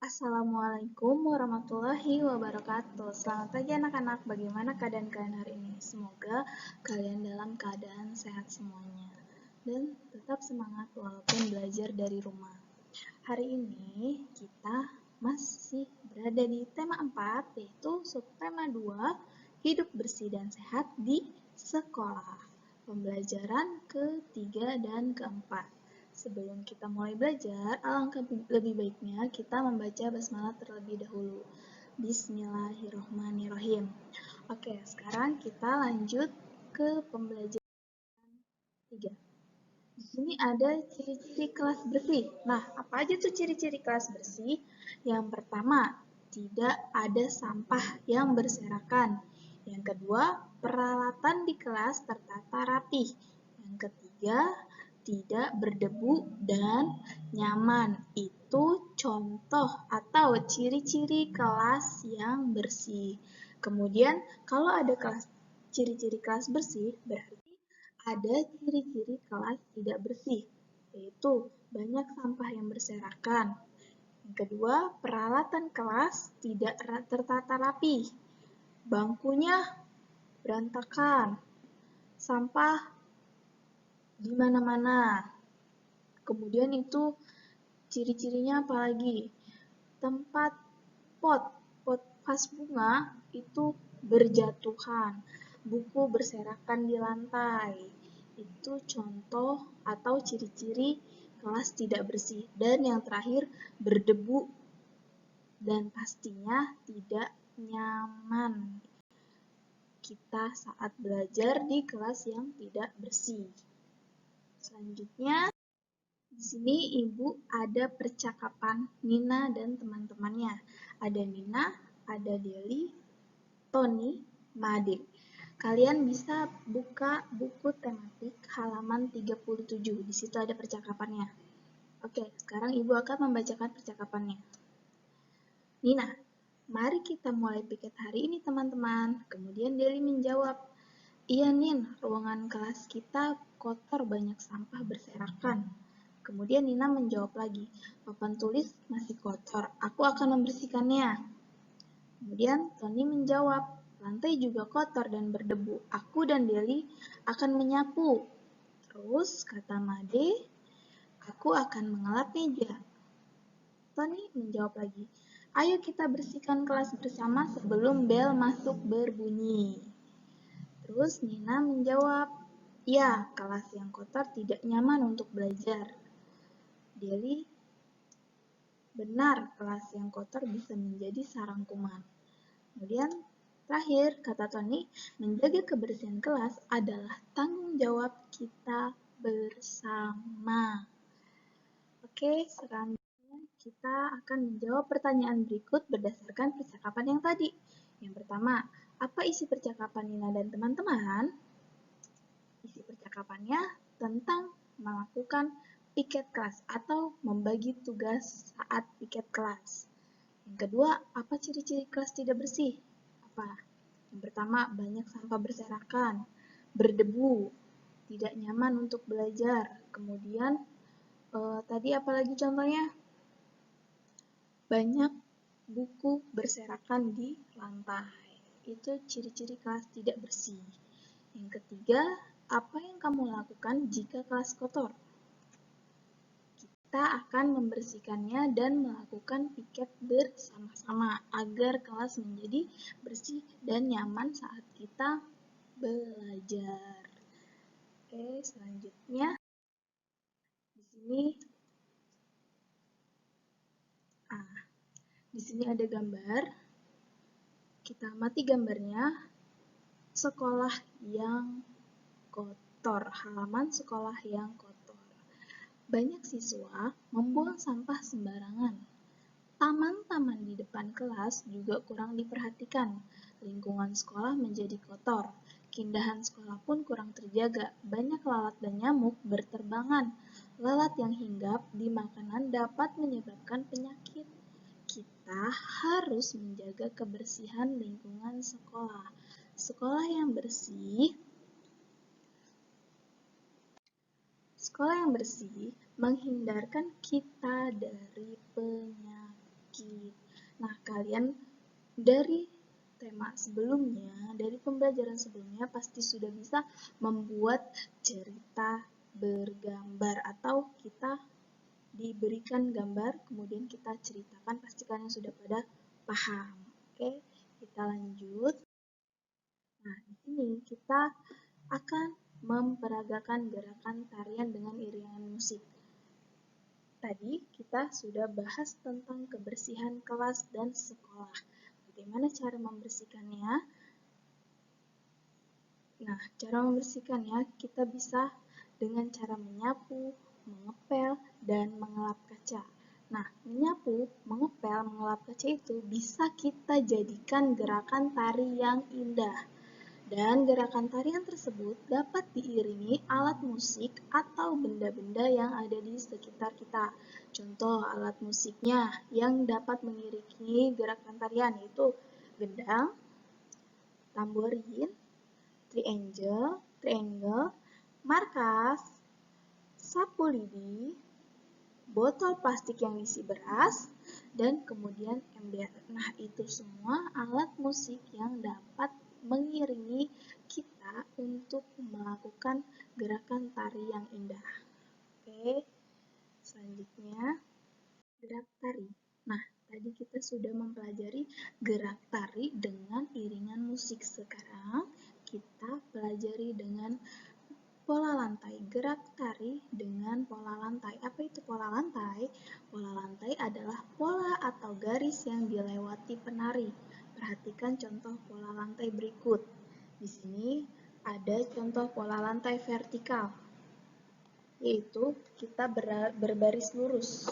Assalamualaikum warahmatullahi wabarakatuh. Selamat pagi anak-anak, bagaimana keadaan kalian hari ini? Semoga kalian dalam keadaan sehat semuanya dan tetap semangat walaupun belajar dari rumah. Hari ini kita masih berada di tema 4, yaitu subtema 2, hidup bersih dan sehat di sekolah. Pembelajaran ketiga dan keempat. Sebelum kita mulai belajar, alangkah lebih baiknya kita membaca basmalah terlebih dahulu. Bismillahirrohmanirrohim. Oke, sekarang kita lanjut ke pembelajaran 3. Di sini ada ciri-ciri kelas bersih. Nah, apa aja tuh ciri-ciri kelas bersih? Yang pertama, tidak ada sampah yang berserakan. Yang kedua, peralatan di kelas tertata rapi. Yang ketiga, tidak berdebu dan nyaman. Itu contoh atau ciri-ciri kelas yang bersih. Kemudian, kalau ada ciri-ciri kelas bersih, berarti ada ciri-ciri kelas tidak bersih, yaitu banyak sampah yang berserakan. Yang kedua, peralatan kelas tidak tertata rapi. Bangkunya berantakan, sampah di mana-mana. Kemudian itu ciri-cirinya apa lagi? Tempat pot vas bunga itu berjatuhan, buku berserakan di lantai. Itu contoh atau ciri-ciri kelas tidak bersih. Dan yang terakhir, berdebu dan pastinya tidak nyaman kita saat belajar di kelas yang tidak bersih. Selanjutnya, di sini Ibu ada percakapan Nina dan teman-temannya. Ada Nina, ada Deli, Tony, Made. Kalian bisa buka buku tematik halaman 37. Di situ ada percakapannya. Oke, sekarang Ibu akan membacakan percakapannya. Nina, mari kita mulai piket hari ini teman-teman. Kemudian Deli menjawab, iya Nin, ruangan kelas kita kotor, banyak sampah berserakan. Kemudian Nina menjawab lagi, papan tulis masih kotor, aku akan membersihkannya. Kemudian Tony menjawab, lantai juga kotor dan berdebu, aku dan Deli akan menyapu. Terus kata Made, aku akan mengelap meja. Tony menjawab lagi, ayo kita bersihkan kelas bersama sebelum bel masuk berbunyi. Terus Nina menjawab, ya, kelas yang kotor tidak nyaman untuk belajar. Deli, benar, kelas yang kotor bisa menjadi sarang kuman. Kemudian terakhir, kata Tony, menjaga kebersihan kelas adalah tanggung jawab kita bersama. Oke, selanjutnya kita akan menjawab pertanyaan berikut berdasarkan percakapan yang tadi. Yang pertama, apa isi percakapan Nina dan teman-teman? Isi percakapannya tentang melakukan piket kelas atau membagi tugas saat piket kelas. Yang kedua, apa ciri-ciri kelas tidak bersih? Apa? Yang pertama, banyak sampah berserakan, berdebu, tidak nyaman untuk belajar. Kemudian, tadi apa lagi contohnya? Banyak buku berserakan di lantai. Itu ciri-ciri kelas tidak bersih. Yang ketiga, apa yang kamu lakukan jika kelas kotor? Kita akan membersihkannya dan melakukan piket bersama-sama agar kelas menjadi bersih dan nyaman saat kita belajar. Oke, selanjutnya di sini ada gambar. Kita amati gambarnya. Sekolah yang kotor, halaman sekolah yang kotor. Banyak siswa membuang sampah sembarangan. Taman-taman di depan kelas juga kurang diperhatikan. Lingkungan sekolah menjadi kotor. Keindahan sekolah pun kurang terjaga. Banyak lalat dan nyamuk berterbangan. Lalat yang hinggap di makanan dapat menyebabkan penyakit. Kita harus menjaga kebersihan lingkungan sekolah. Sekolah yang bersih menghindarkan kita dari penyakit. sedikit. Nah, kalian dari tema sebelumnya, dari pembelajaran sebelumnya pasti sudah bisa membuat cerita bergambar atau kita diberikan gambar, kemudian kita ceritakan, pasti kalian sudah pada paham. Oke, kita lanjut. Nah, di sini kita akan memperagakan gerakan tarian dengan iringan musik. Tadi kita sudah bahas tentang kebersihan kelas dan sekolah. Bagaimana cara membersihkannya? Nah, cara membersihkannya kita bisa dengan cara menyapu, mengepel, dan mengelap kaca. Nah, menyapu, mengepel, mengelap kaca itu bisa kita jadikan gerakan tari yang indah. Dan gerakan tarian tersebut dapat diiringi alat musik atau benda-benda yang ada di sekitar kita. Contoh alat musiknya yang dapat mengiringi gerakan tarian yaitu gendang, tamborin, triangle, markas, sapu lidi, botol plastik yang diisi beras, dan kemudian ember. Nah, itu semua alat musik yang dapat mengiringi kita untuk melakukan gerakan tari yang indah. Oke, selanjutnya gerak tari. Nah, tadi kita sudah mempelajari gerak tari dengan iringan musik. Sekarang kita pelajari dengan pola lantai, gerak tari dengan pola lantai. Apa itu pola lantai? Pola lantai adalah pola atau garis yang dilewati penari. Perhatikan contoh pola lantai berikut. Di sini ada contoh pola lantai vertikal, yaitu kita berbaris lurus,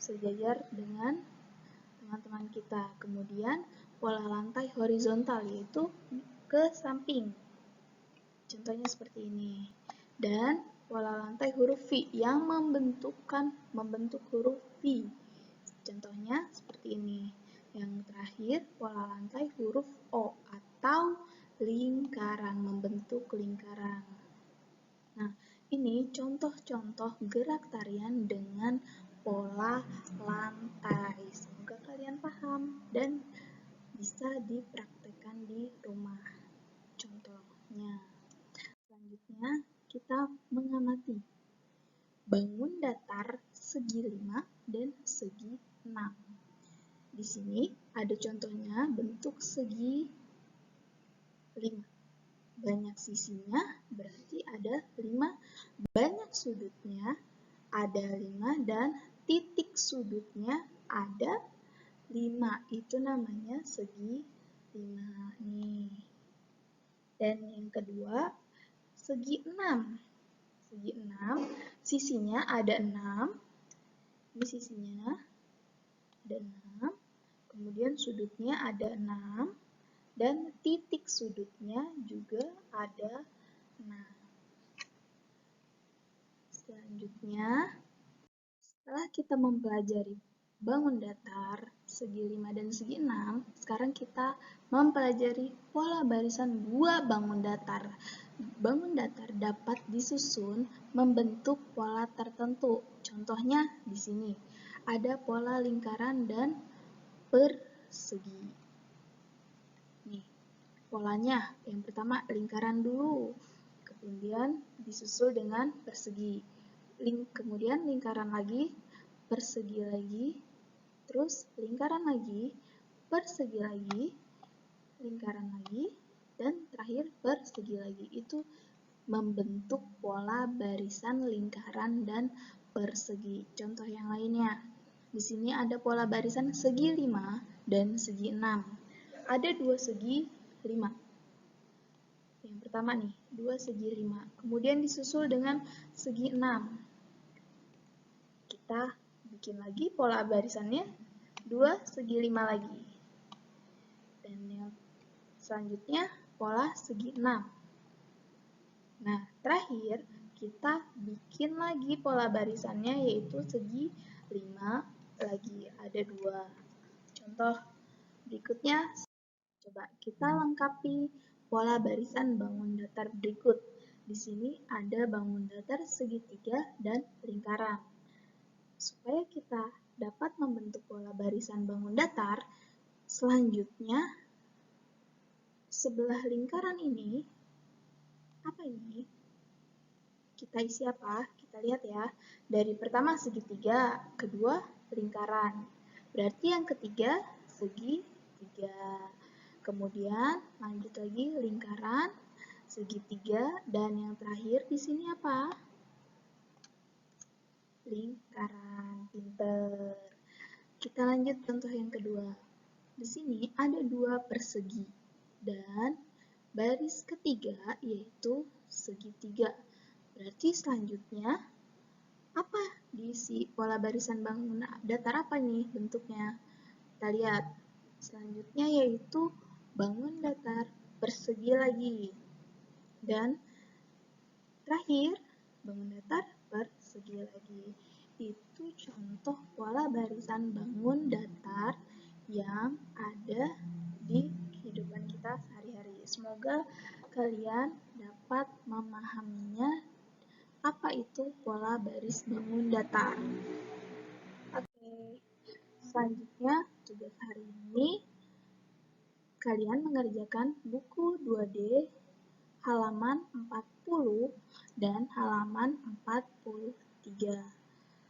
sejajar dengan teman-teman kita. Kemudian pola lantai horizontal, yaitu ke samping. Contohnya seperti ini. Dan pola lantai huruf V yang membentuk huruf V. Contohnya seperti ini. Yang terakhir, pola lantai huruf O atau lingkaran, membentuk lingkaran. Nah, ini contoh-contoh gerak tarian dengan pola lantai. Semoga kalian paham dan bisa dipraktekkan di rumah. Contohnya. Selanjutnya, kita mengamati bangun datar segi 5 dan segi 6. Di sini ada contohnya bentuk segi 5. Banyak sisinya berarti ada 5, banyak sudutnya ada 5, dan titik sudutnya ada 5. Itu namanya segi 5 nih. Dan yang kedua, segi 6. Segi 6, sisinya ada 6. Ini sisinya ada 6. Kemudian sudutnya ada 6. Dan titik sudutnya juga ada 6. Selanjutnya, setelah kita mempelajari bangun datar, segi 5 dan segi 6, sekarang kita mempelajari pola barisan dua bangun datar. Bangun datar dapat disusun membentuk pola tertentu. Contohnya di sini ada pola lingkaran dan persegi. Nih, polanya yang pertama lingkaran dulu, kemudian disusul dengan persegi. Kemudian lingkaran lagi, persegi lagi, terus lingkaran lagi, persegi lagi, lingkaran lagi, dan terakhir persegi lagi. Itu membentuk pola barisan lingkaran dan persegi. Contoh yang lainnya, di sini ada pola barisan segi 5 dan segi 6. Ada dua segi 5. Yang pertama nih, dua segi 5. Kemudian disusul dengan segi 6. Kita bikin lagi pola barisannya, dua segi 5 lagi. Dan yang selanjutnya pola segi 6. Nah, terakhir kita bikin lagi pola barisannya, yaitu segi 5 lagi. Ada dua. Contoh berikutnya, coba kita lengkapi pola barisan bangun datar berikut. Di sini ada bangun datar segitiga dan lingkaran. Supaya kita dapat membentuk pola barisan bangun datar, selanjutnya sebelah lingkaran ini, apa ini? Kita isi apa? Kita lihat ya. Dari pertama segitiga, kedua lingkaran. Berarti yang ketiga segitiga. Kemudian lanjut lagi lingkaran, segitiga, dan yang terakhir di sini apa? Lingkaran. Pinter. Kita lanjut contoh yang kedua. Di sini ada dua persegi dan baris ketiga yaitu segitiga. Berarti selanjutnya apa diisi pola barisan bangun datar apa nih bentuknya? Kita lihat. Selanjutnya yaitu bangun datar persegi lagi. Dan terakhir bangun datar persegi lagi. Itu contoh pola barisan bangun datar yang ada di kehidupan kita sehari-hari. Semoga kalian dapat memahaminya apa itu pola baris bangun datar. Oke, selanjutnya tugas hari ini kalian mengerjakan buku 2D halaman 40 dan halaman 43.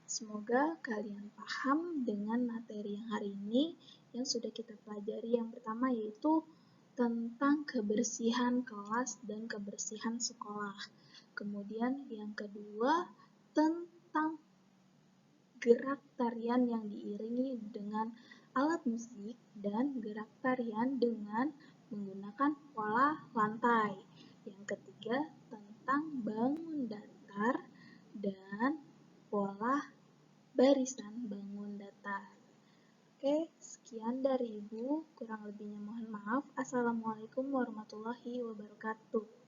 Semoga kalian paham dengan materi yang hari ini yang sudah kita pelajari. Yang pertama yaitu tentang kebersihan kelas dan kebersihan sekolah. Kemudian yang kedua tentang gerak tarian yang diiringi dengan alat musik dan gerak tarian dengan menggunakan pola lantai. Yang ketiga tentang bangun datar dan pola barisan bangun datar. Oke, sekian dari Ibu. Kurang lebihnya mohon maaf. Assalamualaikum warahmatullahi wabarakatuh.